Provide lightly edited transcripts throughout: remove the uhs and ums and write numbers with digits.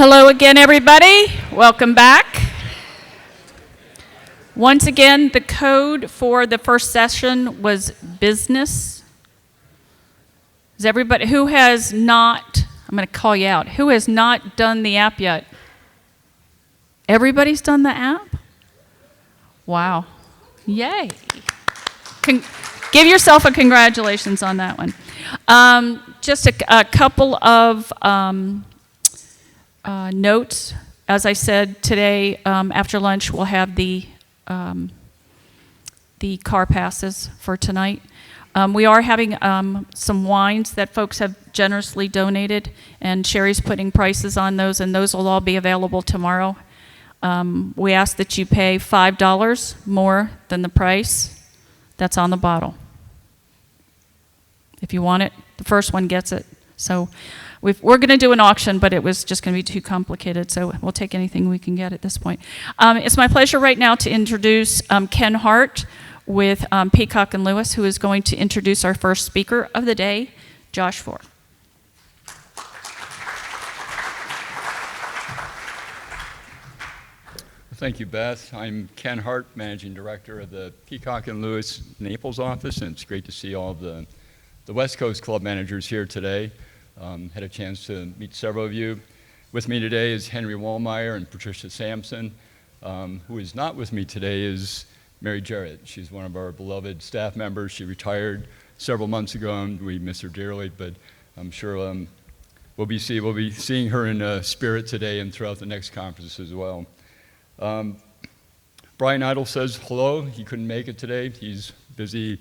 Hello again, everybody. Welcome back. Once again, the code for the first session was business. Is everybody, who has not, I'm going to call you out, who has not done the app yet? Everybody's done the app? Wow. Yay. Give yourself a congratulations on that one. Just a couple of notes. As I said, today after lunch we'll have the car passes for tonight. We are having some wines that folks have generously donated, and Sherry's putting prices on those, and those will all be available tomorrow. We ask that you pay $5 more than the price that's on the bottle. If you want it, the first one gets it. So we're going to do an auction, but it was just going to be too complicated, so we'll take anything we can get at this point. It's my pleasure right now to introduce Ken Hart with Peacock and Lewis, who is going to introduce our first speaker of the day, Josh Foer. Thank you, Beth. I'm Ken Hart, Managing Director of the Peacock and Lewis Naples office, and it's great to see all of the West Coast club managers here today. Had a chance to meet several of you. With me today is Henry Wallmeyer and Patricia Sampson. Who is not with me today is Mary Jarrett. She's one of our beloved staff members. She retired several months ago, and we miss her dearly, but I'm sure we'll be seeing her in spirit today and throughout the next conference as well. Brian Idle says hello. He couldn't make it today. He's busy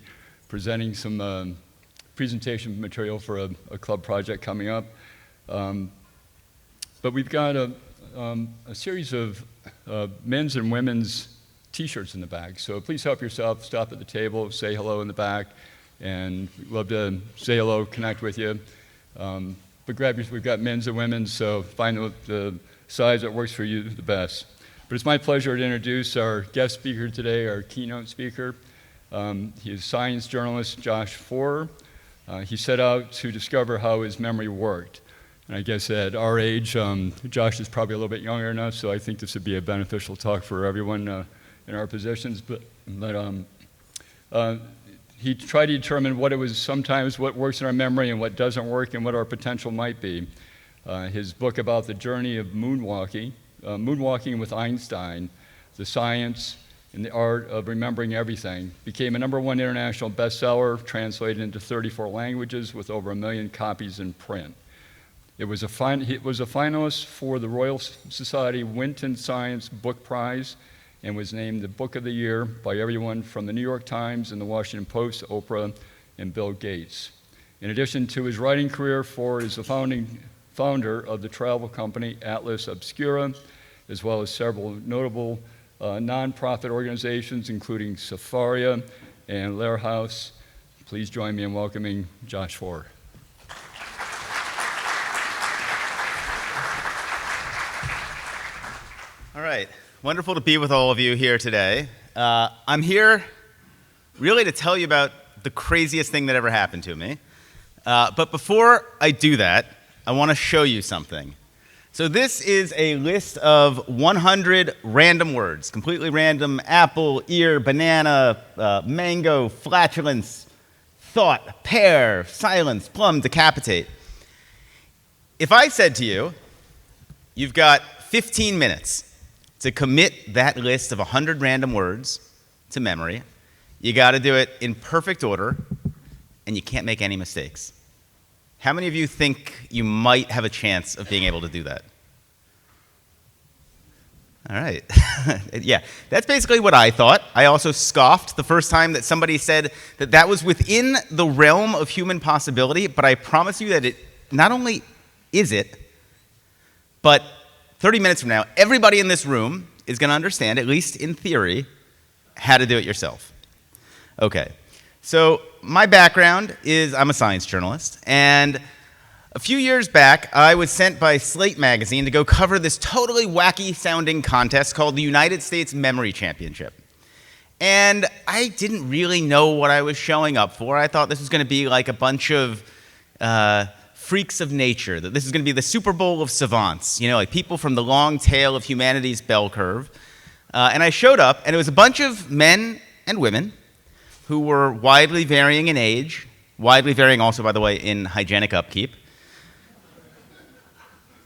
presenting some presentation material for a club project coming up. But we've got a series of men's and women's t-shirts in the back. So please help yourself, stop at the table, say hello in the back, and we'd love to say hello, connect with you. But we've got men's and women's, so find the size that works for you the best. But it's my pleasure to introduce our guest speaker today, our keynote speaker. He is science journalist Josh Foer. He set out to discover how his memory worked. And I guess at our age, Josh is probably a little bit younger than us, so I think this would be a beneficial talk for everyone in our positions. But he tried to determine what works in our memory and what doesn't work and what our potential might be. His book about the journey of moonwalking with Einstein, the science and the art of remembering everything, became a #1 international bestseller, translated into 34 languages with over 1 million copies in print. It was a finalist for the Royal Society Winton Science Book Prize and was named the Book of the Year by everyone from the New York Times and the Washington Post, Oprah, and Bill Gates. In addition to his writing career, Foer is the founder of the travel company Atlas Obscura, as well as several notable nonprofit organizations, including Safaria and Lair House. Please join me in welcoming Josh Foer. All right, wonderful to be with all of you here today. I'm here really to tell you about the craziest thing that ever happened to me. But before I do that, I want to show you something. So this is a list of 100 random words, completely random: apple, ear, banana, mango, flatulence, thought, pear, silence, plum, decapitate. If I said to you, you've got 15 minutes to commit that list of 100 random words to memory, you got to do it in perfect order, and you can't make any mistakes. How many of you think you might have a chance of being able to do that? All right. Yeah, that's basically what I thought. I also scoffed the first time that somebody said that that was within the realm of human possibility, but I promise you that it not only is it, but 30 minutes from now, everybody in this room is going to understand, at least in theory, how to do it yourself. Okay. So my background is I'm a science journalist, and a few years back, I was sent by Slate magazine to go cover this totally wacky-sounding contest called the United States Memory Championship. And I didn't really know what I was showing up for. I thought this was going to be like a bunch of freaks of nature, that this is going to be the Super Bowl of savants, you know, like people from the long tail of humanity's bell curve. And I showed up, and it was a bunch of men and women who were widely varying in age, widely varying also, by the way, in hygienic upkeep,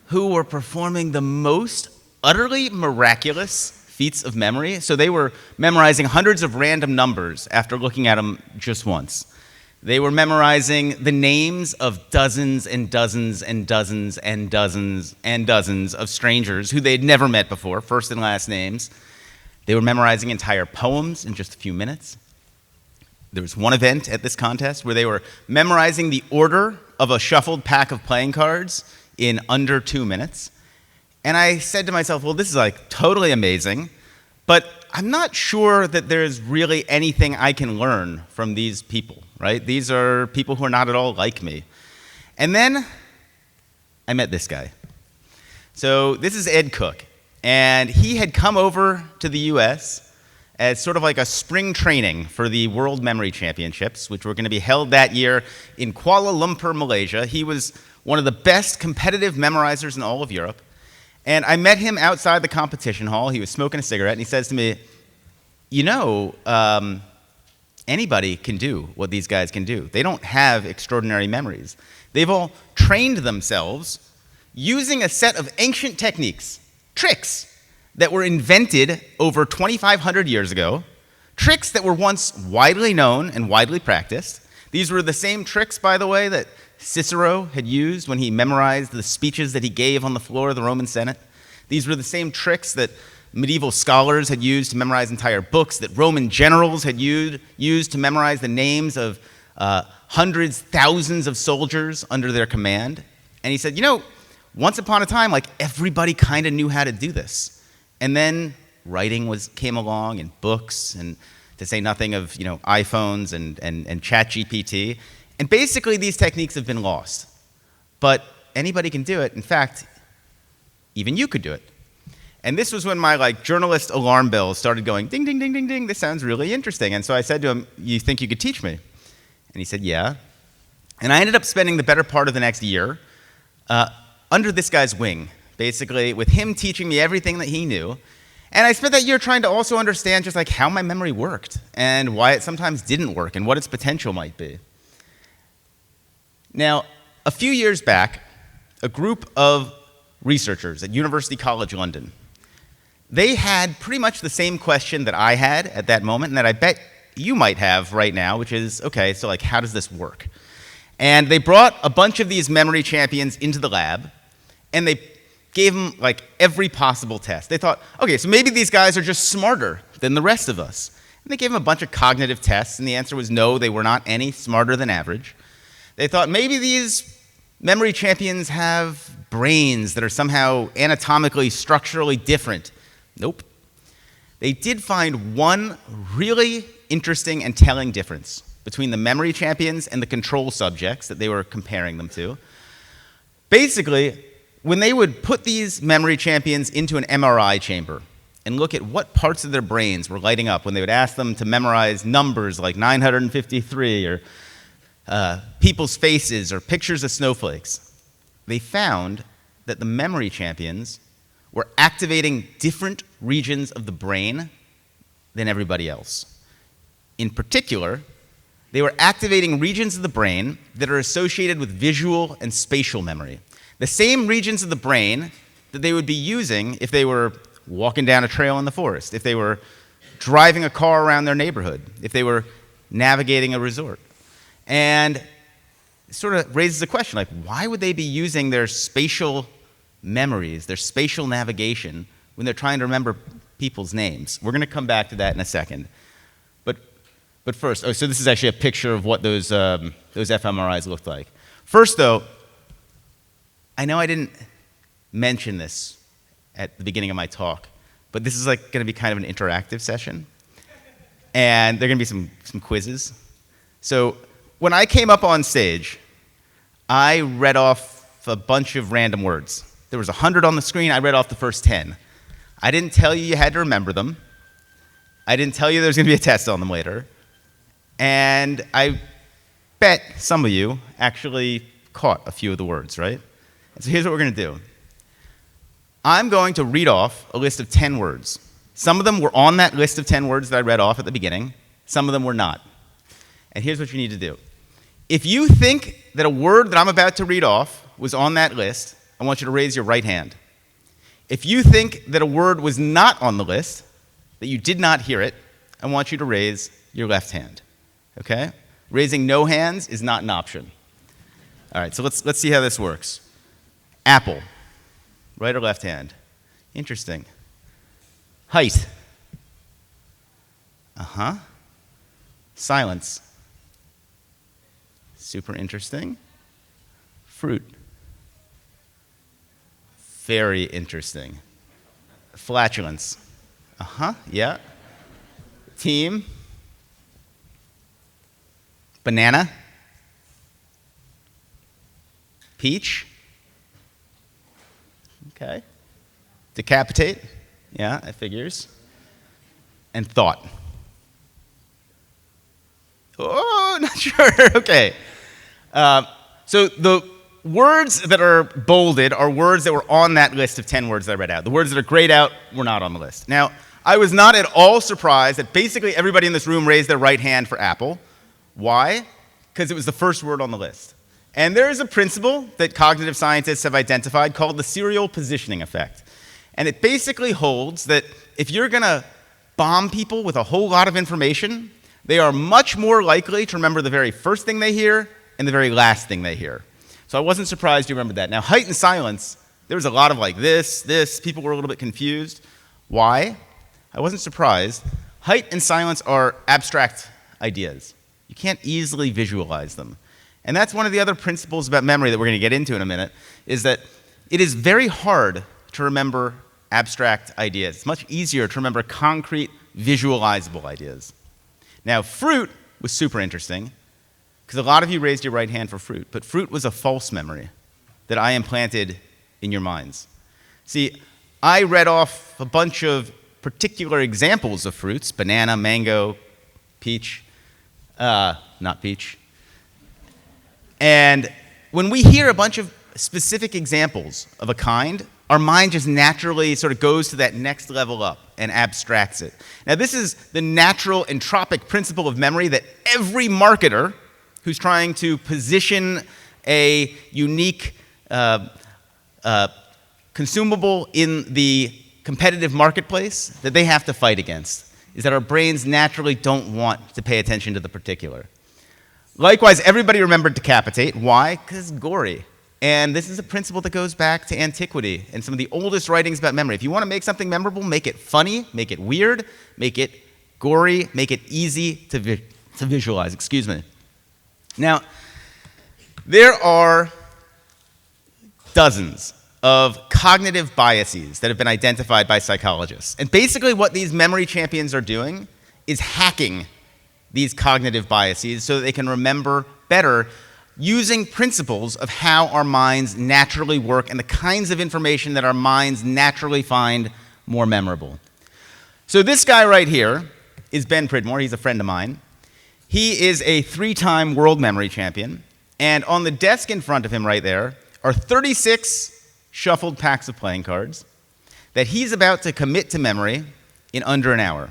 who were performing the most utterly miraculous feats of memory. So they were memorizing hundreds of random numbers after looking at them just once. They were memorizing the names of dozens and dozens and dozens and dozens and dozens of strangers who they'd never met before, first and last names. They were memorizing entire poems in just a few minutes. There was one event at this contest where they were memorizing the order of a shuffled pack of playing cards in under 2 minutes. And I said to myself, well, this is like totally amazing, but I'm not sure that there's really anything I can learn from these people, right? These are people who are not at all like me. And then I met this guy. So this is Ed Cook, and he had come over to the US as sort of like a spring training for the World Memory Championships, which were going to be held that year in Kuala Lumpur, Malaysia. He was one of the best competitive memorizers in all of Europe. And I met him outside the competition hall. He was smoking a cigarette, and he says to me, you know, anybody can do what these guys can do. They don't have extraordinary memories. They've all trained themselves using a set of ancient techniques, tricks that were invented over 2,500 years ago, tricks that were once widely known and widely practiced. These were the same tricks, by the way, that Cicero had used when he memorized the speeches that he gave on the floor of the Roman Senate. These were the same tricks that medieval scholars had used to memorize entire books, that Roman generals had used to memorize the names of hundreds, thousands of soldiers under their command. And he said, you know, once upon a time, like everybody kind of knew how to do this. And then writing came along, and books, and to say nothing of iPhones and ChatGPT. And basically, these techniques have been lost. But anybody can do it. In fact, even you could do it. And this was when my journalist alarm bells started going ding, ding, ding, ding, ding. This sounds really interesting. And so I said to him, you think you could teach me? And he said, yeah. And I ended up spending the better part of the next year under this guy's wing, basically with him teaching me everything that he knew. And I spent that year trying to also understand just how my memory worked and why it sometimes didn't work and what its potential might be. Now, a few years back, a group of researchers at University College London, they had pretty much the same question that I had at that moment and that I bet you might have right now, which is, okay, so how does this work? And they brought a bunch of these memory champions into the lab, and they gave them every possible test. They thought, okay, so maybe these guys are just smarter than the rest of us. And they gave them a bunch of cognitive tests, and the answer was no, they were not any smarter than average. They thought maybe these memory champions have brains that are somehow anatomically, structurally different. Nope. They did find one really interesting and telling difference between the memory champions and the control subjects that they were comparing them to. Basically, when they would put these memory champions into an MRI chamber and look at what parts of their brains were lighting up when they would ask them to memorize numbers like 953 or people's faces or pictures of snowflakes, they found that the memory champions were activating different regions of the brain than everybody else. In particular, they were activating regions of the brain that are associated with visual and spatial memory. The same regions of the brain that they would be using if they were walking down a trail in the forest, if they were driving a car around their neighborhood, if they were navigating a resort. And it sort of raises a question, why would they be using their spatial memories, their spatial navigation, when they're trying to remember people's names? We're going to come back to that in a second. But first, so this is actually a picture of what those fMRIs looked like. First, though, I know I didn't mention this at the beginning of my talk, but this is going to be kind of an interactive session. And there are going to be some quizzes. So when I came up on stage, I read off a bunch of random words. There was 100 on the screen. I read off the first 10. I didn't tell you had to remember them. I didn't tell you there was going to be a test on them later. And I bet some of you actually caught a few of the words, right? And so here's what we're going to do. I'm going to read off a list of 10 words. Some of them were on that list of 10 words that I read off at the beginning. Some of them were not. And here's what you need to do. If you think that a word that I'm about to read off was on that list, I want you to raise your right hand. If you think that a word was not on the list, that you did not hear it, I want you to raise your left hand. Okay? Raising no hands is not an option. All right, so let's see how this works. Apple, right or left hand? Interesting. Height. Uh-huh. Silence. Super interesting. Fruit. Very interesting. Flatulence. Uh-huh, yeah. Team. Banana. Peach. Okay. Decapitate. Yeah, that figures. And thought. Oh, not sure. Okay. So the words that are bolded are words that were on that list of 10 words that I read out. The words that are grayed out were not on the list. Now, I was not at all surprised that basically everybody in this room raised their right hand for apple. Why? Because it was the first word on the list. And there is a principle that cognitive scientists have identified called the serial positioning effect. And it basically holds that if you're going to bomb people with a whole lot of information, they are much more likely to remember the very first thing they hear and the very last thing they hear. So I wasn't surprised you remembered that. Now, height and silence, there was a lot of like this. People were a little bit confused. Why? I wasn't surprised. Height and silence are abstract ideas. You can't easily visualize them. And that's one of the other principles about memory that we're going to get into in a minute, is that it is very hard to remember abstract ideas. It's much easier to remember concrete, visualizable ideas. Now, fruit was super interesting, because a lot of you raised your right hand for fruit, but fruit was a false memory that I implanted in your minds. See, I read off a bunch of particular examples of fruits: banana, mango, peach, not peach. And when we hear a bunch of specific examples of a kind, our mind just naturally sort of goes to that next level up and abstracts it. Now, this is the natural entropic principle of memory that every marketer who's trying to position a unique consumable in the competitive marketplace that they have to fight against, is that our brains naturally don't want to pay attention to the particular. Likewise, everybody remembered decapitate. Why? Because it's gory. And this is a principle that goes back to antiquity and some of the oldest writings about memory. If you want to make something memorable, make it funny, make it weird, make it gory, make it easy to visualize. Excuse me. Now, there are dozens of cognitive biases that have been identified by psychologists. And basically what these memory champions are doing is hacking these cognitive biases so that they can remember better using principles of how our minds naturally work and the kinds of information that our minds naturally find more memorable. So this guy right here is Ben Pridmore. He's a friend of mine. He is a 3-time world memory champion. And on the desk in front of him right there are 36 shuffled packs of playing cards that he's about to commit to memory in under an hour,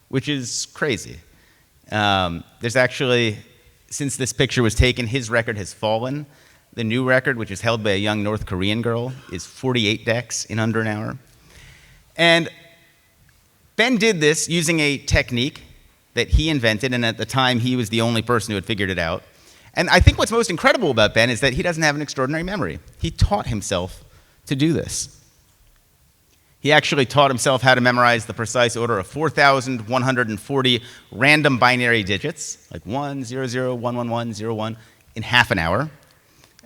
which is crazy. There's actually, since this picture was taken, his record has fallen. The new record, which is held by a young North Korean girl, is 48 decks in under an hour. And Ben did this using a technique that he invented, and at the time he was the only person who had figured it out. And I think what's most incredible about Ben is that he doesn't have an extraordinary memory. He taught himself to do this. He actually taught himself how to memorize the precise order of 4,140 random binary digits, like 1, 0, 0, 1, 1, 1, 0, 1, in half an hour.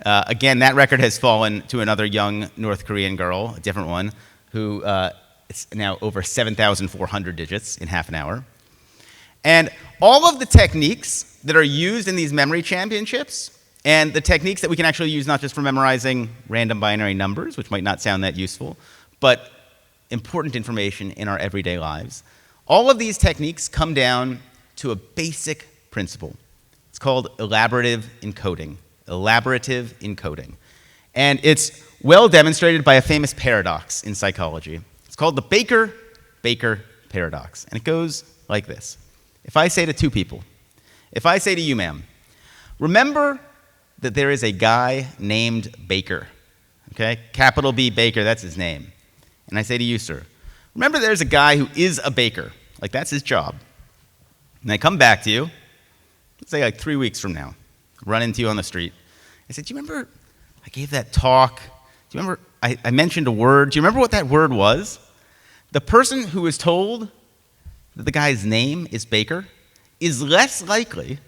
Again, that record has fallen to another young North Korean girl, a different one, who it's now over 7,400 digits in half an hour. And all of the techniques that are used in these memory championships, and the techniques that we can actually use not just for memorizing random binary numbers, which might not sound that useful, but important information in our everyday lives, all of these techniques come down to a basic principle. It's called elaborative encoding. elaborative encoding. And it's well demonstrated by a famous paradox in psychology. It's called the Baker-Baker paradox. And it goes like this. If I say to two people, if I say to you, ma'am, remember that there is a guy named Baker, okay? Capital B Baker, that's his name. And I say to you, sir, remember there's a guy who is a baker, like that's his job. And I come back to you, let's say like 3 weeks from now, run into you on the street. I said, do you remember I gave that talk? Do you remember I mentioned a word? Do you remember what that word was? The person who is told that the guy's name is Baker is less likely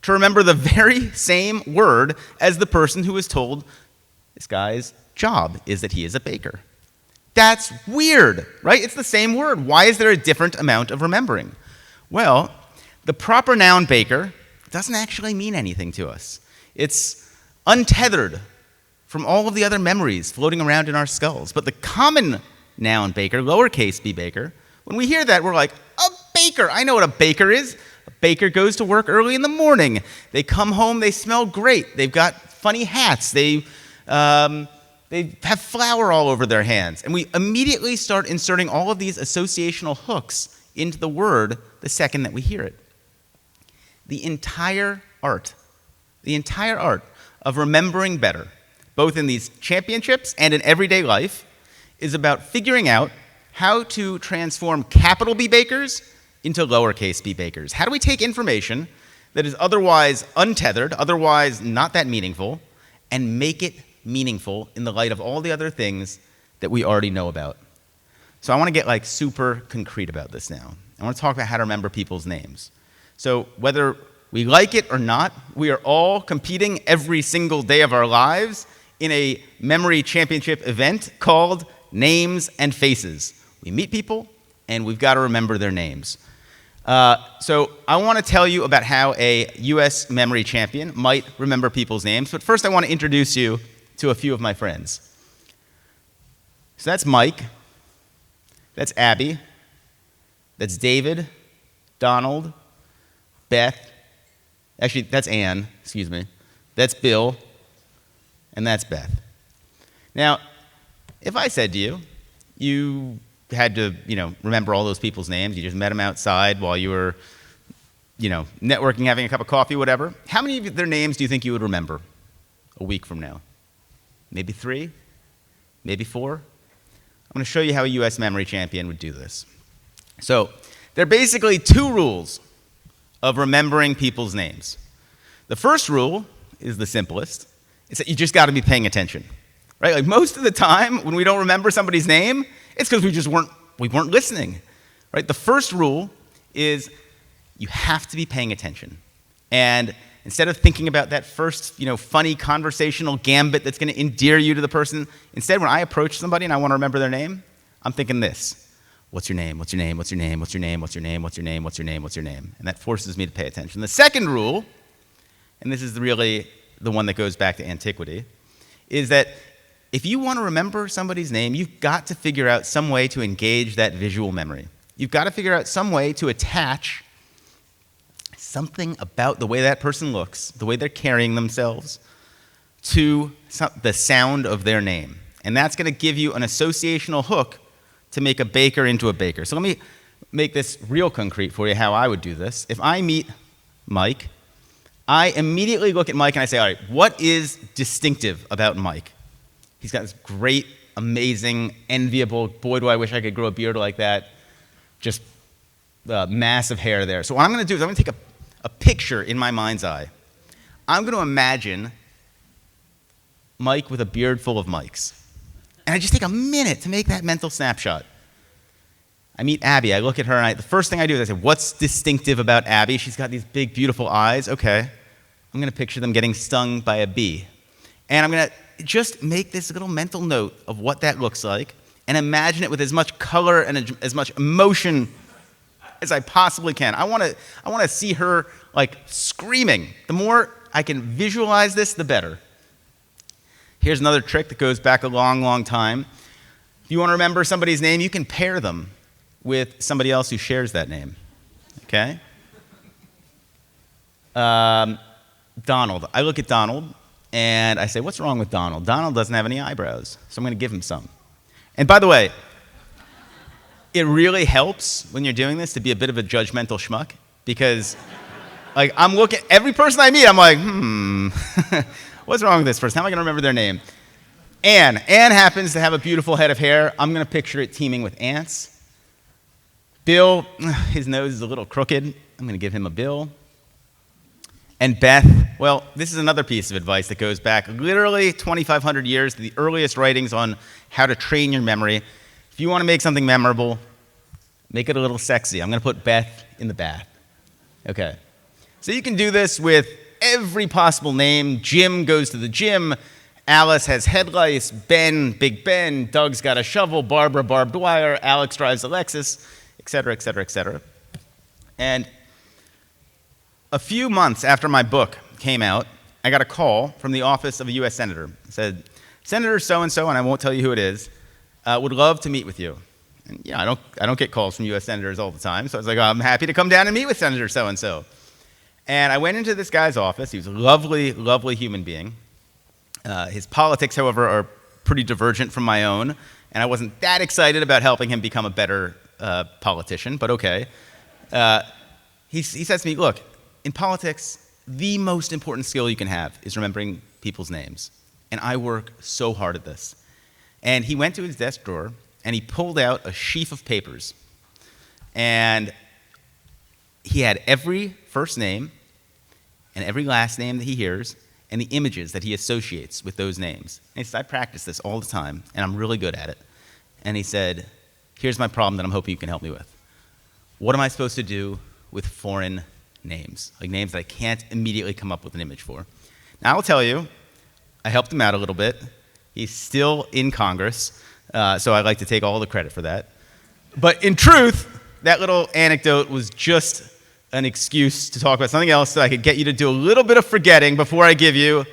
to remember the very same word as the person who is told this guy's job is that he is a baker. That's weird, right? It's the same word. Why is there a different amount of remembering? Well, the proper noun baker doesn't actually mean anything to us. It's untethered from all of the other memories floating around in our skulls. But the common noun baker, lowercase b baker, when we hear that, we're like, a baker. I know what a baker is. A baker goes to work early in the morning. They come home, they smell great. They've got funny hats. They have flour all over their hands. And we immediately start inserting all of these associational hooks into the word the second that we hear it. The entire art of remembering better, both in these championships and in everyday life, is about figuring out how to transform capital B bakers into lowercase b bakers. How do we take information that is otherwise untethered, otherwise not that meaningful, and make it meaningful in the light of all the other things that we already know about? So I want to get like super concrete about this now. I want to talk about how to remember people's names. So whether we like it or not, we are all competing every single day of our lives in a memory championship event called Names and Faces. We meet people, and we've got to remember their names. So I want to tell you about how a US memory champion might remember people's names, but first I want to introduce you to a few of my friends. So that's Mike, that's Abby, that's David, Donald, Beth, actually that's Ann, excuse me, that's Bill, and that's Beth. Now, if I said to you, you had to, remember all those people's names, you just met them outside while you were, networking, having a cup of coffee, whatever, how many of their names do you think you would remember a week from now? Maybe 3? Maybe 4? I'm going to show you how a US memory champion would do this. So, there are basically 2 rules of remembering people's names. The first rule is the simplest. It's that you just got to be paying attention. Right? Like most of the time when we don't remember somebody's name, it's because we weren't listening. Right? The first rule is you have to be paying attention. And instead of thinking about that first, funny conversational gambit that's going to endear you to the person, instead when I approach somebody and I want to remember their name, I'm thinking this. What's your name? What's your name? What's your name? What's your name? What's your name? What's your name? What's your name? What's your name? And that forces me to pay attention. The second rule, and this is really the one that goes back to antiquity, is that if you want to remember somebody's name, you've got to figure out some way to engage that visual memory. You've got to figure out some way to attach something about the way that person looks, the way they're carrying themselves, to the sound of their name. And that's going to give you an associational hook to make a baker into a baker. So let me make this real concrete for you, how I would do this. If I meet Mike, I immediately look at Mike and I say, all right, what is distinctive about Mike? He's got this great, amazing, enviable, boy, do I wish I could grow a beard like that, just massive hair there. So what I'm going to do is I'm going to take a picture in my mind's eye. I'm going to imagine Mike with a beard full of Mikes. And I just take a minute to make that mental snapshot. I meet Abby. I look at her, and the first thing I do is I say, what's distinctive about Abby? She's got these big, beautiful eyes. Okay. I'm going to picture them getting stung by a bee. And I'm going to just make this little mental note of what that looks like and imagine it with as much color and as much emotion as I possibly can. I want to see her, like, screaming. The more I can visualize this, the better. Here's another trick that goes back a long, long time. If you want to remember somebody's name, you can pair them with somebody else who shares that name. Okay? Donald. I look at Donald, and I say, what's wrong with Donald? Donald doesn't have any eyebrows, so I'm going to give him some. And by the way, it really helps when you're doing this to be a bit of a judgmental schmuck, because like I'm looking, every person I meet, I'm like, what's wrong with this person? How am I going to remember their name? Anne. Anne happens to have a beautiful head of hair. I'm going to picture it teeming with ants. Bill, his nose is a little crooked. I'm going to give him a Bill. And Beth, well, this is another piece of advice that goes back literally 2,500 years to the earliest writings on how to train your memory. If you want to make something memorable, make it a little sexy. I'm going to put Beth in the bath. Okay. So you can do this with every possible name. Jim goes to the gym. Alice has head lice. Ben, Big Ben. Doug's got a shovel. Barbara, barbed wire. Alex drives a Lexus, et cetera, et cetera, et cetera. And a few months after my book came out, I got a call from the office of a U.S. senator. It said, Senator so-and-so, and I won't tell you who it is, would love to meet with you. And yeah, I don't get calls from U.S. senators all the time, so I was like, I'm happy to come down and meet with Senator so-and-so. And I went into this guy's office. He was a lovely, lovely human being. His politics, however, are pretty divergent from my own, and I wasn't that excited about helping him become a better politician, but okay. He says to me, look, in politics, the most important skill you can have is remembering people's names. And I work so hard at this. And he went to his desk drawer, and he pulled out a sheaf of papers. And he had every first name and every last name that he hears and the images that he associates with those names. And he said, I practice this all the time, and I'm really good at it. And he said, here's my problem that I'm hoping you can help me with. What am I supposed to do with foreign names, like names that I can't immediately come up with an image for? Now, I'll tell you, I helped him out a little bit. He's still in Congress, so I'd like to take all the credit for that. But in truth, that little anecdote was just an excuse to talk about something else so I could get you to do a little bit of forgetting before I give you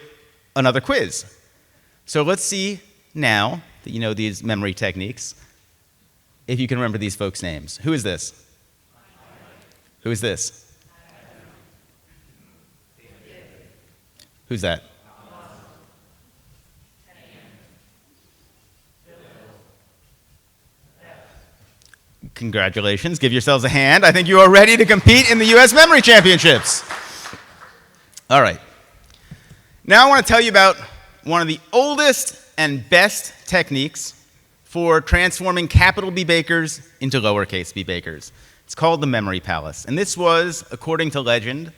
another quiz. So let's see now that you know these memory techniques, if you can remember these folks' names. Who is this? Who is this? Who's that? Congratulations. Give yourselves a hand. I think you are ready to compete in the U.S. Memory Championships. All right. Now I want to tell you about one of the oldest and best techniques for transforming capital B bakers into lowercase b bakers. It's called the memory palace. And this was, according to legend,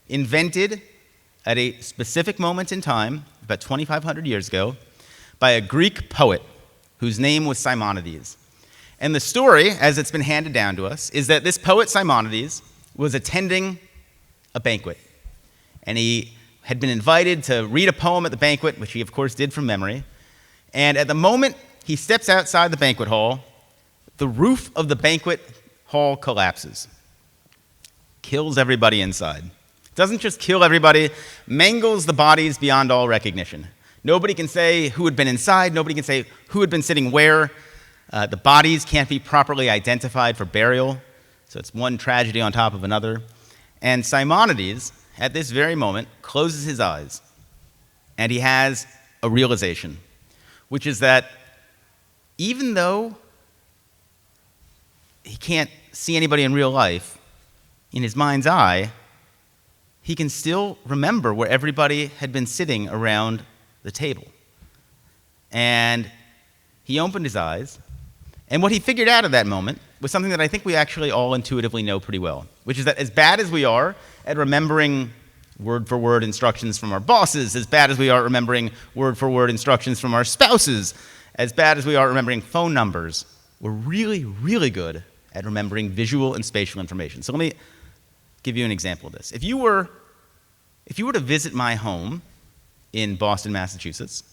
invented at a specific moment in time, about 2,500 years ago, by a Greek poet whose name was Simonides. And the story, as it's been handed down to us, is that this poet Simonides was attending a banquet. And he had been invited to read a poem at the banquet, which he, of course, did from memory. And at the moment he steps outside the banquet hall, the roof of the banquet hall collapses. Kills everybody inside. Doesn't just kill everybody, mangles the bodies beyond all recognition. Nobody can say who had been inside. Nobody can say who had been sitting where. The bodies can't be properly identified for burial, so it's one tragedy on top of another. And Simonides, at this very moment, closes his eyes, and he has a realization, which is that even though he can't see anybody in real life, in his mind's eye, he can still remember where everybody had been sitting around the table. And he opened his eyes, and what he figured out at that moment was something that I think we actually all intuitively know pretty well, which is that as bad as we are at remembering word-for-word instructions from our bosses, as bad as we are at remembering word-for-word instructions from our spouses, as bad as we are at remembering phone numbers, we're really, really good at remembering visual and spatial information. So let me give you an example of this. If you were to visit my home in Boston, Massachusetts,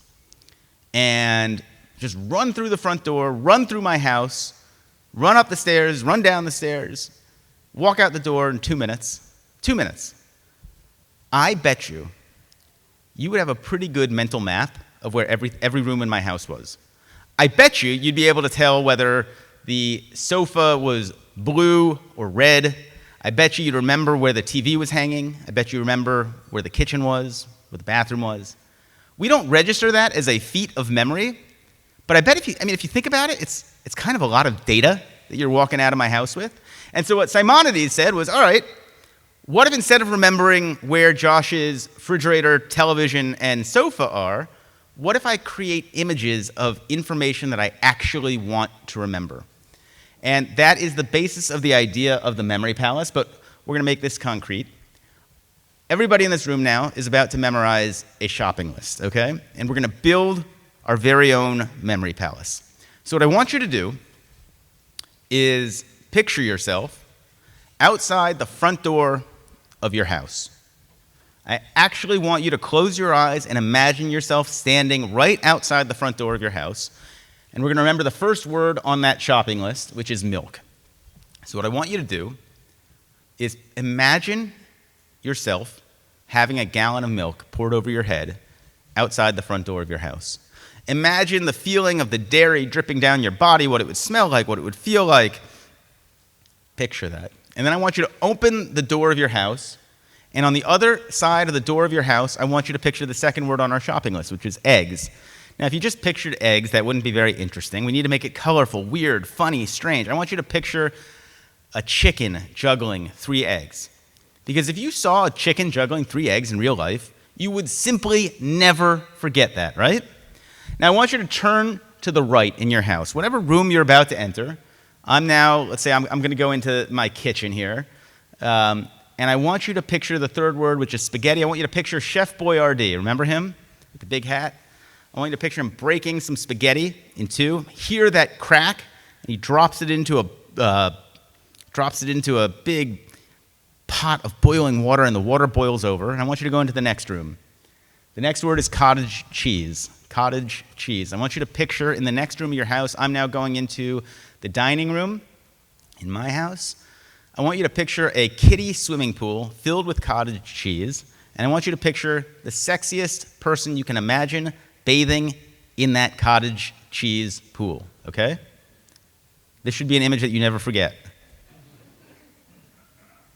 and just run through the front door, run through my house, run up the stairs, run down the stairs, walk out the door in 2 minutes, I bet you would have a pretty good mental map of where every room in my house was. I bet you'd be able to tell whether the sofa was blue or red. I bet you'd remember where the TV was hanging. I bet you remember where the kitchen was, where the bathroom was. We don't register that as a feat of memory, but I bet if you think about it, it's kind of a lot of data that you're walking out of my house with. And so what Simonides said was, all right, what if instead of remembering where Josh's refrigerator, television, and sofa are, what if I create images of information that I actually want to remember? And that is the basis of the idea of the memory palace, but we're going to make this concrete. Everybody in this room now is about to memorize a shopping list, okay? And we're going to build our very own memory palace. So what I want you to do is picture yourself outside the front door of your house. I actually want you to close your eyes and imagine yourself standing right outside the front door of your house. And we're going to remember the first word on that shopping list, which is milk. So what I want you to do is imagine yourself having a gallon of milk poured over your head outside the front door of your house. Imagine the feeling of the dairy dripping down your body, what it would smell like, what it would feel like. Picture that. And then I want you to open the door of your house, and on the other side of the door of your house, I want you to picture the second word on our shopping list, which is eggs. Now, if you just pictured eggs, that wouldn't be very interesting. We need to make it colorful, weird, funny, strange. I want you to picture a chicken juggling 3 eggs. Because if you saw a chicken juggling 3 eggs in real life, you would simply never forget that, right? Now, I want you to turn to the right in your house. Whatever room you're about to enter, let's say I'm going to go into my kitchen here, and I want you to picture the third word, which is spaghetti. I want you to picture Chef Boyardee. Remember him with the big hat? I want you to picture him breaking some spaghetti in 2. Hear that crack, and he drops it into a big pot of boiling water, and the water boils over. And I want you to go into the next room. The next word is cottage cheese. Cottage cheese. I want you to picture in the next room of your house, I'm now going into the dining room in my house. I want you to picture a kiddie swimming pool filled with cottage cheese, and I want you to picture the sexiest person you can imagine bathing in that cottage cheese pool, okay? This should be an image that you never forget.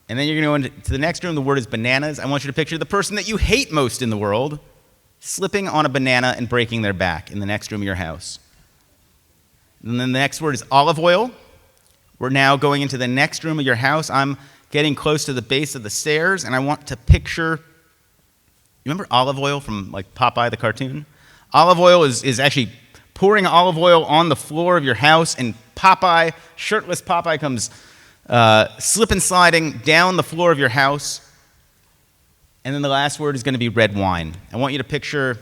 And then you're going to go into the next room. The word is bananas. I want you to picture the person that you hate most in the world slipping on a banana and breaking their back in the next room of your house. And then the next word is olive oil. We're now going into the next room of your house. I'm getting close to the base of the stairs, and I want to picture, you remember olive oil from like Popeye the cartoon? Olive oil is actually pouring olive oil on the floor of your house, and Popeye, shirtless Popeye, comes slip and sliding down the floor of your house. And then the last word is going to be red wine. I want you to picture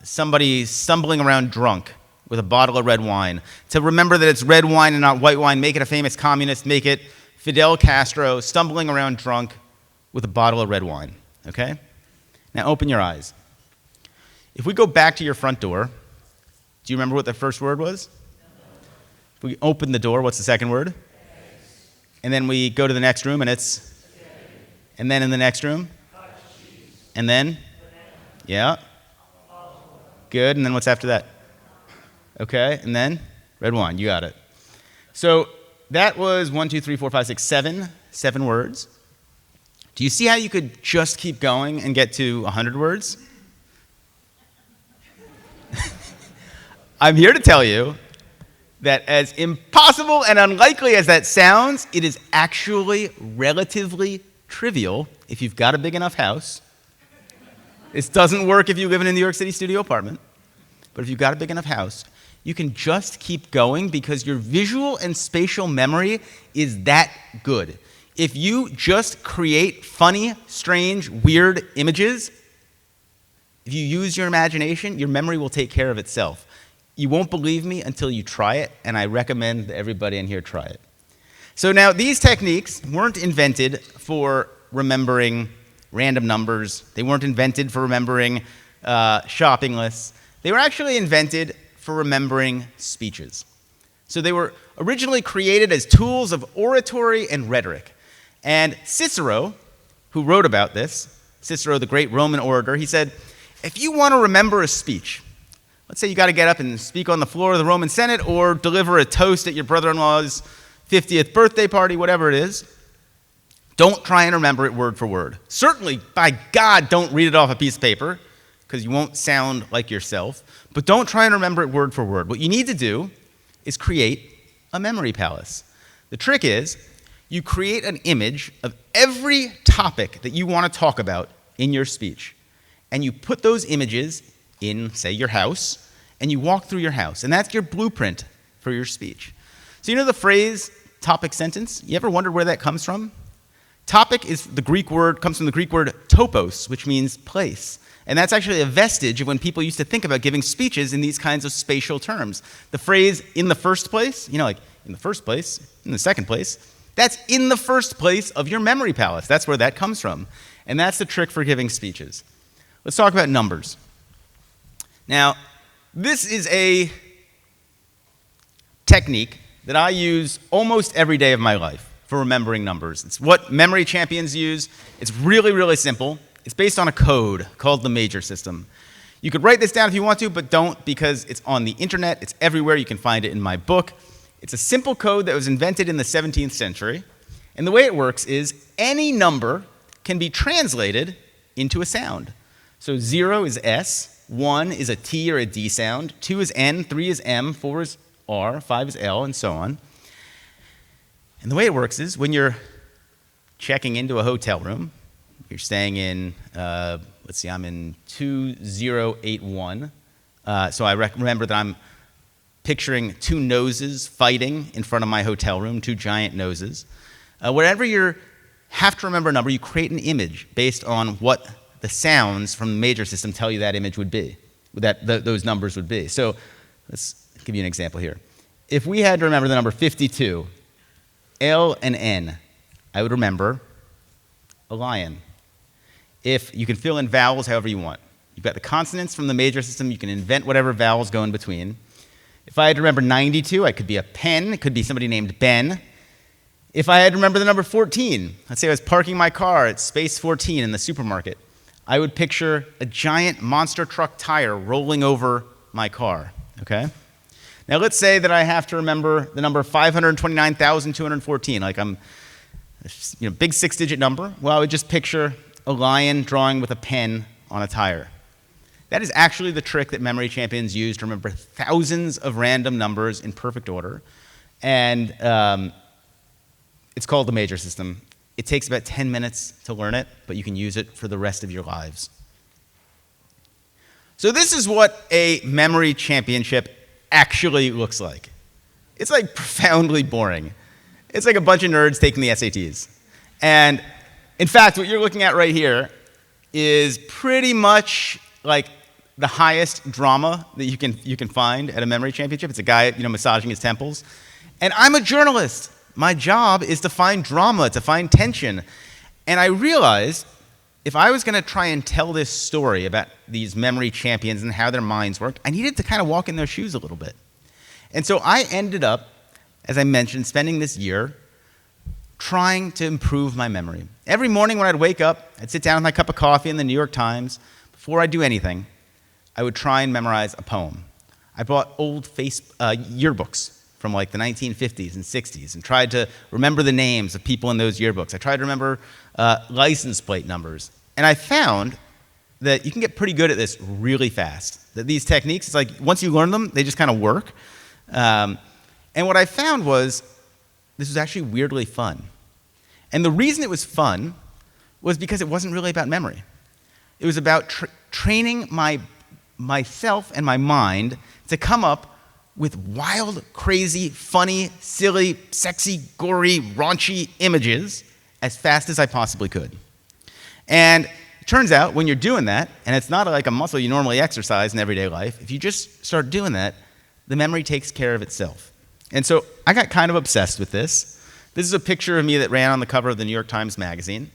somebody stumbling around drunk with a bottle of red wine. To remember that it's red wine and not white wine, make it a famous communist, make it Fidel Castro stumbling around drunk with a bottle of red wine, okay? Now open your eyes. If we go back to your front door, do you remember what the first word was? If we open the door, what's the second word? And then we go to the next room and it's? And then in the next room? And then? Yeah. Good, and then what's after that? Okay, and then? Red wine, you got it. So that was 1, 2, 3, 4, 5, 6, 7 words. Do you see how you could just keep going and get to 100 words? I'm here to tell you that as impossible and unlikely as that sounds, it is actually relatively trivial if you've got a big enough house. This doesn't work if you live in a New York City studio apartment, but if you've got a big enough house, you can just keep going because your visual and spatial memory is that good. If you just create funny, strange, weird images, if you use your imagination, your memory will take care of itself. You won't believe me until you try it, and I recommend that everybody in here try it. So now, these techniques weren't invented for remembering random numbers. They weren't invented for remembering shopping lists. They were actually invented for remembering speeches. So they were originally created as tools of oratory and rhetoric. And Cicero, who wrote about this, Cicero, the great Roman orator, he said, if you want to remember a speech, let's say you got to get up and speak on the floor of the Roman Senate or deliver a toast at your brother-in-law's 50th birthday party, whatever it is, don't try and remember it word for word. Certainly, by God, don't read it off a piece of paper. because you won't sound like yourself, but don't try and remember it word for word. What you need to do is create a memory palace. The trick is you create an image of every topic that you want to talk about in your speech, and you put those images in, say, your house, and you walk through your house, and that's your blueprint for your speech. So you know the phrase topic sentence? You ever wondered where that comes from? Topic is comes from the Greek word topos, which means place. And that's actually a vestige of when people used to think about giving speeches in these kinds of spatial terms. The phrase in the first place, you know, like in the first place, in the second place, that's in the first place of your memory palace. That's where that comes from. And that's the trick for giving speeches. Let's talk about numbers. Now, this is a technique that I use almost every day of my life for remembering numbers. It's what memory champions use. It's really, really simple. It's based on a code called the major system. You could write this down if you want to, but don't, because it's on the internet. It's everywhere. You can find it in my book. It's a simple code that was invented in the 17th century. And the way it works is any number can be translated into a sound. So 0 is S, 1 is a T or a D sound, 2 is N, 3 is M, 4 is R, 5 is L, and so on. And the way it works is when you're checking into a hotel room, you're staying in, let's see, I'm in 2081. So I remember that I'm picturing two noses fighting in front of my hotel room, two giant noses. Wherever you have to remember a number, you create an image based on what the sounds from the major system tell you that image would be, those numbers would be. So let's give you an example here. If we had to remember the number 52, L and N, I would remember a lion. If you can fill in vowels however you want. You've got the consonants from the major system. You can invent whatever vowels go in between. If I had to remember 92, I could be a pen. It could be somebody named Ben. If I had to remember the number 14, let's say I was parking my car at space 14 in the supermarket, I would picture a giant monster truck tire rolling over my car, okay? Now let's say that I have to remember the number 529,214, like I'm, big 6-digit number. Well, I would just picture a lion drawing with a pen on a tire. That is actually the trick that memory champions use to remember thousands of random numbers in perfect order. And it's called the major system. It takes about 10 minutes to learn it, but you can use it for the rest of your lives. So this is what a memory championship actually looks like. It's like profoundly boring. It's like a bunch of nerds taking the SATs. And in fact, what you're looking at right here is pretty much like the highest drama that you can find at a memory championship. It's a guy, massaging his temples. And I'm a journalist. My job is to find drama, to find tension. And I realized if I was going to try and tell this story about these memory champions and how their minds worked, I needed to kind of walk in their shoes a little bit. And so I ended up, as I mentioned, spending this year trying to improve my memory. Every morning when I'd wake up, I'd sit down with my cup of coffee in the New York Times. Before I'd do anything, I would try and memorize a poem. I bought old yearbooks from like the 1950s and 60s and tried to remember the names of people in those yearbooks. I tried to remember license plate numbers. And I found that you can get pretty good at this really fast. That these techniques, it's like once you learn them, they just kind of work. And what I found was this was actually weirdly fun. And the reason it was fun was because it wasn't really about memory. It was about training myself and my mind to come up with wild, crazy, funny, silly, sexy, gory, raunchy images as fast as I possibly could. And it turns out when you're doing that, and it's not like a muscle you normally exercise in everyday life, if you just start doing that, the memory takes care of itself. And so I got kind of obsessed with this. This is a picture of me that ran on the cover of the New York Times Magazine,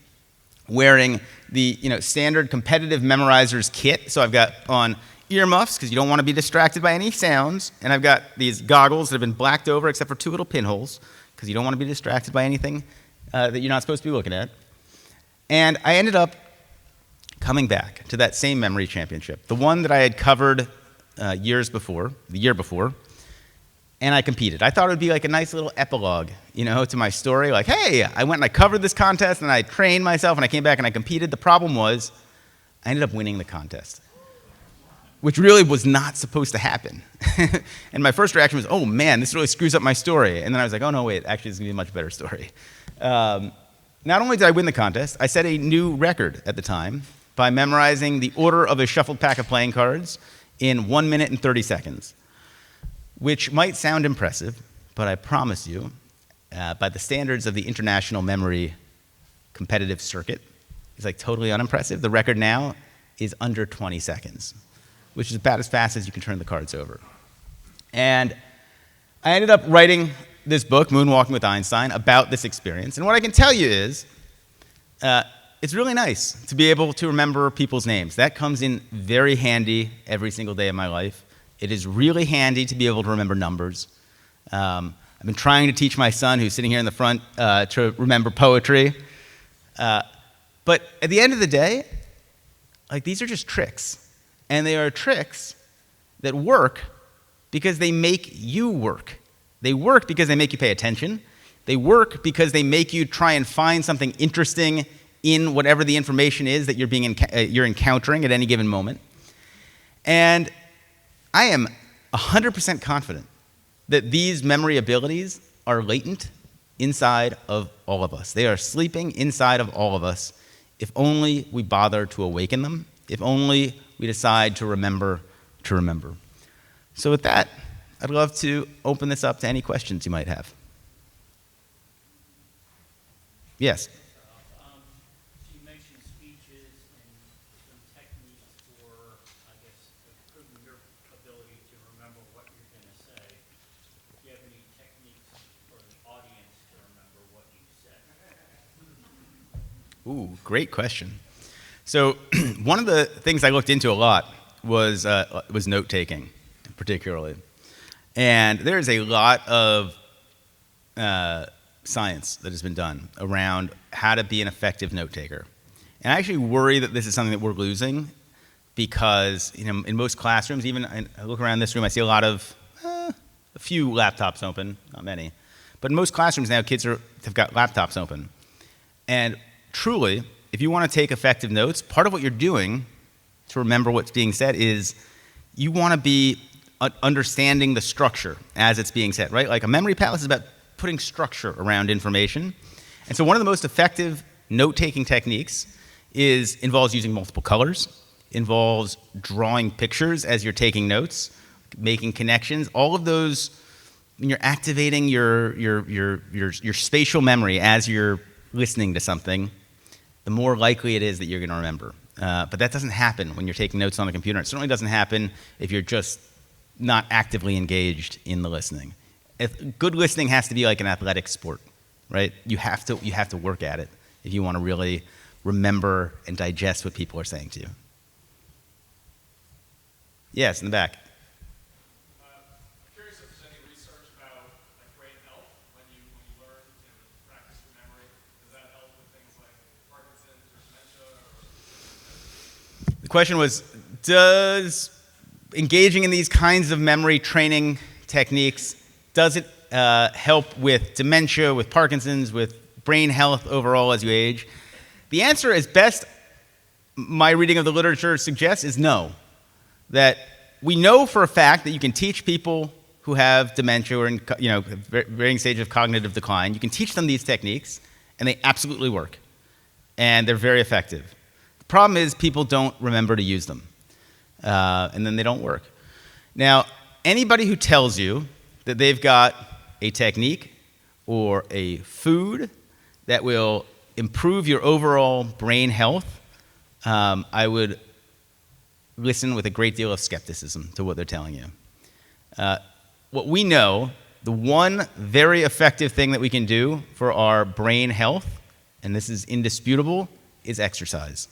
wearing the standard competitive memorizers kit. So I've got on earmuffs, because you don't want to be distracted by any sounds, and I've got these goggles that have been blacked over except for two little pinholes, because you don't want to be distracted by anything that you're not supposed to be looking at. And I ended up coming back to that same memory championship, the one that I had covered the year before, and I competed. I thought it would be like a nice little epilogue, to my story. Like, hey, I went and I covered this contest, and I trained myself, and I came back and I competed. The problem was I ended up winning the contest. which really was not supposed to happen. And my first reaction was, oh man, this really screws up my story. And then I was like, oh no, wait, actually this is gonna be a much better story. Not only did I win the contest, I set a new record at the time by memorizing the order of a shuffled pack of playing cards in 1 minute and 30 seconds, which might sound impressive, but I promise you, by the standards of the International Memory Competitive Circuit, it's like totally unimpressive. The record now is under 20 seconds, which is about as fast as you can turn the cards over. And I ended up writing this book, Moonwalking with Einstein, about this experience. And what I can tell you is, it's really nice to be able to remember people's names. That comes in very handy every single day of my life. It is really handy to be able to remember numbers. I've been trying to teach my son, who's sitting here in the front, to remember poetry. But at the end of the day, like, these are just tricks. And they are tricks that work because they make you work. They work because they make you pay attention. They work because they make you try and find something interesting in whatever the information is that you're encountering at any given moment. And I am 100% confident that these memory abilities are latent inside of all of us. They are sleeping inside of all of us if only we bother to awaken them, if only we decide to remember to remember. So with that, I'd love to open this up to any questions you might have. Yes? You mentioned speeches and some techniques for, I guess, improving your ability to remember what you're going to say. Do you have any techniques for the audience to remember what you said? Ooh, great question. So one of the things I looked into a lot was note-taking, particularly. And there's a lot of science that has been done around how to be an effective note-taker. And I actually worry that this is something that we're losing because, you know, in most classrooms, even I look around this room, I see a few laptops open, not many. But in most classrooms now, kids have got laptops open. And truly, if you want to take effective notes, part of what you're doing to remember what's being said is you want to be understanding the structure as it's being said, right? Like a memory palace is about putting structure around information. And so one of the most effective note-taking techniques involves using multiple colors, involves drawing pictures as you're taking notes, making connections. All of those, when you're activating your spatial memory as you're listening to something, the more likely it is that you're going to remember. But that doesn't happen when you're taking notes on the computer. It certainly doesn't happen if you're just not actively engaged in the listening. Good listening has to be like an athletic sport, right? You have to work at it if you want to really remember and digest what people are saying to you. Yes, in the back. I'm curious if there's any research about like brain health when you learn, practice your memory. Does that help with things like Parkinson's or dementia? The question was, does engaging in these kinds of memory training techniques, does it help with dementia, with Parkinson's, with brain health overall as you age? The answer, as best my reading of the literature suggests, is no. That we know for a fact that you can teach people who have dementia or in varying stages of cognitive decline, you can teach them these techniques, and they absolutely work. And they're very effective. The problem is people don't remember to use them. And then they don't work. Now, anybody who tells you that they've got a technique or a food that will improve your overall brain health, I would listen with a great deal of skepticism to what they're telling you. What we know, the one very effective thing that we can do for our brain health, and this is indisputable, is exercise.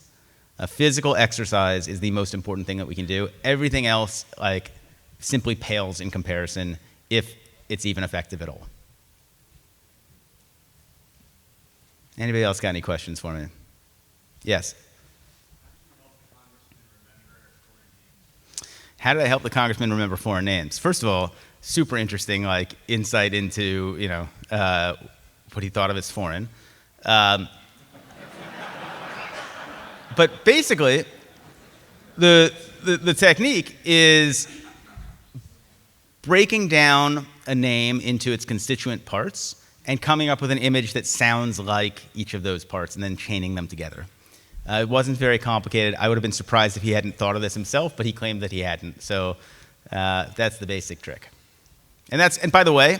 Physical exercise is the most important thing that we can do. Everything else, like, simply pales in comparison, if it's even effective at all. Anybody else got any questions for me? Yes? How did I help the congressman remember foreign names? First of all, super interesting, like, insight into, what he thought of as foreign. But basically, the the technique is breaking down a name into its constituent parts and coming up with an image that sounds like each of those parts and then chaining them together. It wasn't very complicated. I would have been surprised if he hadn't thought of this himself, but he claimed that he hadn't. So that's the basic trick. And by the way,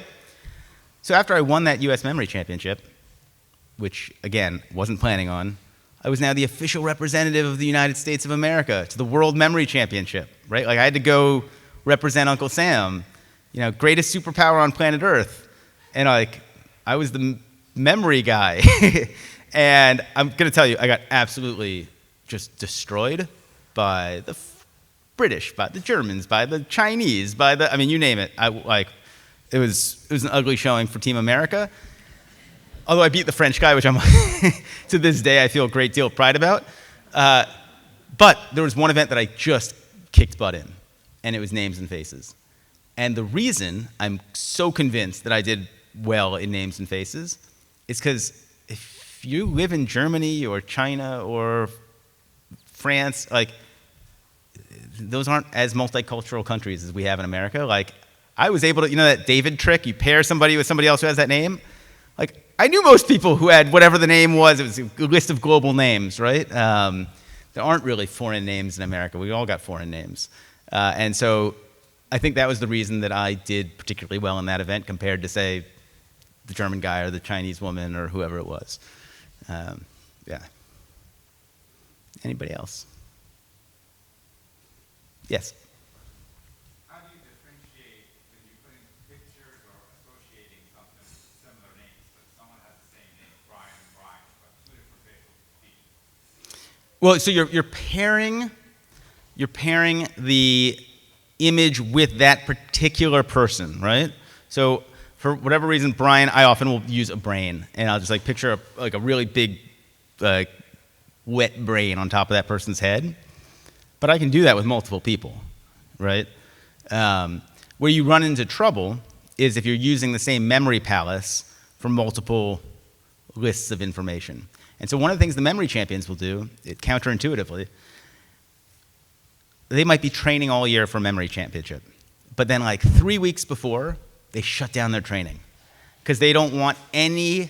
so after I won that US Memory Championship, which again, wasn't planning on, I was now the official representative of the United States of America to the World Memory Championship, right? Like I had to go represent Uncle Sam, greatest superpower on planet Earth. And I was the memory guy. And I'm going to tell you, I got absolutely just destroyed by the British, by the Germans, by the Chinese, you name it. It was an ugly showing for Team America. Although I beat the French guy, which I'm to this day I feel a great deal of pride about. But there was one event that I just kicked butt in, and it was names and faces. And the reason I'm so convinced that I did well in names and faces is because if you live in Germany or China or France, those aren't as multicultural countries as we have in America. I was able to, that David trick, you pair somebody with somebody else who has that name. I knew most people who had whatever the name was. It was a list of global names, right? There aren't really foreign names in America. We all got foreign names. And so I think that was the reason that I did particularly well in that event compared to, say, the German guy or the Chinese woman or whoever it was. Yeah. Anybody else? Yes? How do you differentiate when you're putting pictures or associating something with similar names, but someone has the same name, Brian and Brian, but two different facial features? Well, so you're pairing the image with that particular person, right? So for whatever reason, Brian, I often will use a brain, and I'll just picture a really big, wet brain on top of that person's head. But I can do that with multiple people, right? Where you run into trouble is if you're using the same memory palace for multiple lists of information. And so one of the things the memory champions will do, counterintuitively, they might be training all year for a memory championship. But then 3 weeks before, they shut down their training because they don't want any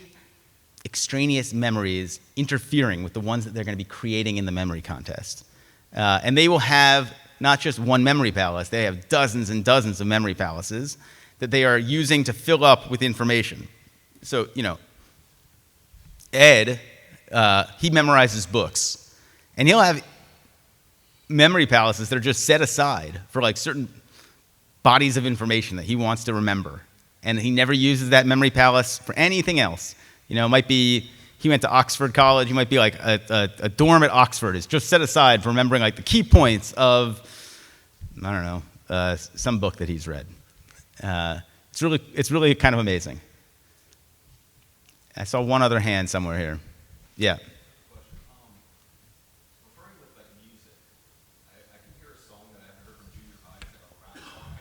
extraneous memories interfering with the ones that they're going to be creating in the memory contest. And they will have not just one memory palace, they have dozens and dozens of memory palaces that they are using to fill up with information. So, Ed, he memorizes books, and he'll have memory palaces that are just set aside for certain bodies of information that he wants to remember. And he never uses that memory palace for anything else. It might be he went to Oxford College. He might be a dorm at Oxford is just set aside for remembering the key points of, I don't know, some book that he's read. It's really kind of amazing. I saw one other hand somewhere here. Yeah. Referring with music, I can hear a song that I've heard from junior high, it's a rap song.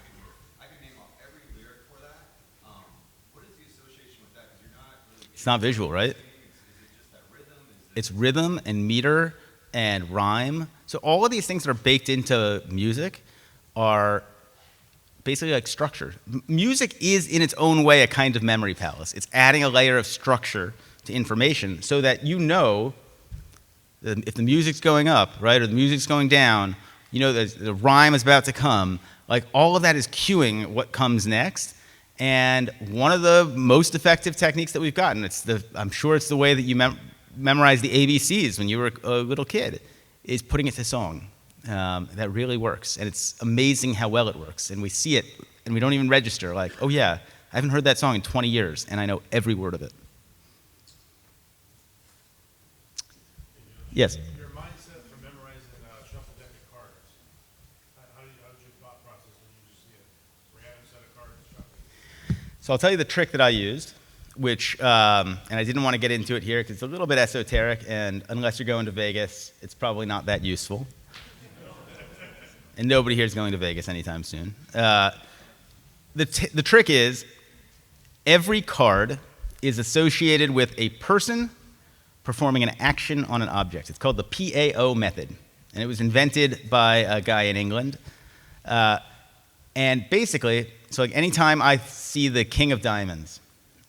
I can name off every lyric for that. What is the association with that? Because you're not really. It's not visual, right? Is it just that rhythm? It's rhythm and meter and rhyme. So all of these things that are baked into music are basically structure. Music is in its own way a kind of memory palace. It's adding a layer of structure to information so that if the music's going up, right, or the music's going down, the rhyme is about to come. All of that is cueing what comes next. And one of the most effective techniques that we've gotten, I'm sure it's the way that you memorize the ABCs when you were a little kid, is putting it to song. That really works, and it's amazing how well it works. And we see it, and we don't even register. Oh yeah, I haven't heard that song in 20 years, and I know every word of it. Yes? Your mindset for memorizing a shuffle deck of cards. How did your thought process when you just see a random set of cards shuffled? So I'll tell you the trick that I used, which, and I didn't want to get into it here because it's a little bit esoteric, and unless you're going to Vegas, it's probably not that useful. And nobody here is going to Vegas anytime soon. The trick is, every card is associated with a person performing an action on an object. It's called the PAO method. And it was invented by a guy in England. And basically, so like anytime I see the King of Diamonds,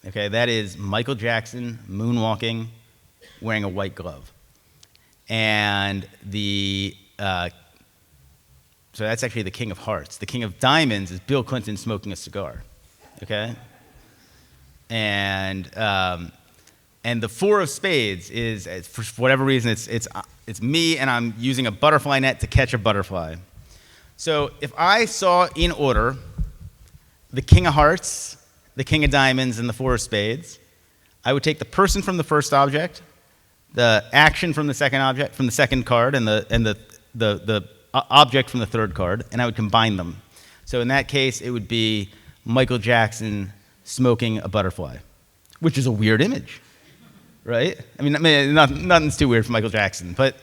okay, that is Michael Jackson moonwalking, wearing a white glove. And so that's actually the King of Hearts. The King of Diamonds is Bill Clinton smoking a cigar, okay? And the Four of Spades is, for whatever reason, it's me and I'm using a butterfly net to catch a butterfly. So if I saw in order the King of Hearts, the King of Diamonds, and the Four of Spades, I would take the person from the first object, the action from the second object, from the second card, and the object from the third card, and I would combine them. So in that case, it would be Michael Jackson smoking a butterfly, which is a weird image, right? I mean, nothing's too weird for Michael Jackson, but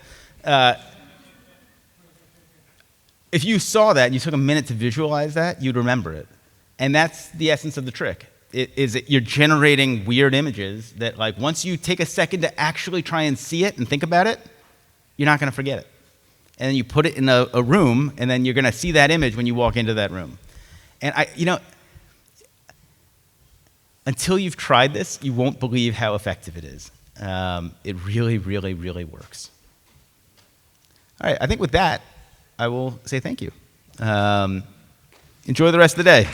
if you saw that and you took a minute to visualize that, you'd remember it. And that's the essence of the trick. You're generating weird images that, like, once you take a second to actually try and see it and think about it, you're not going to forget it. And then you put it in a room, and then you're going to see that image when you walk into that room. And until you've tried this, you won't believe how effective it is. It really, really, really works. All right, I think with that, I will say thank you. Enjoy the rest of the day.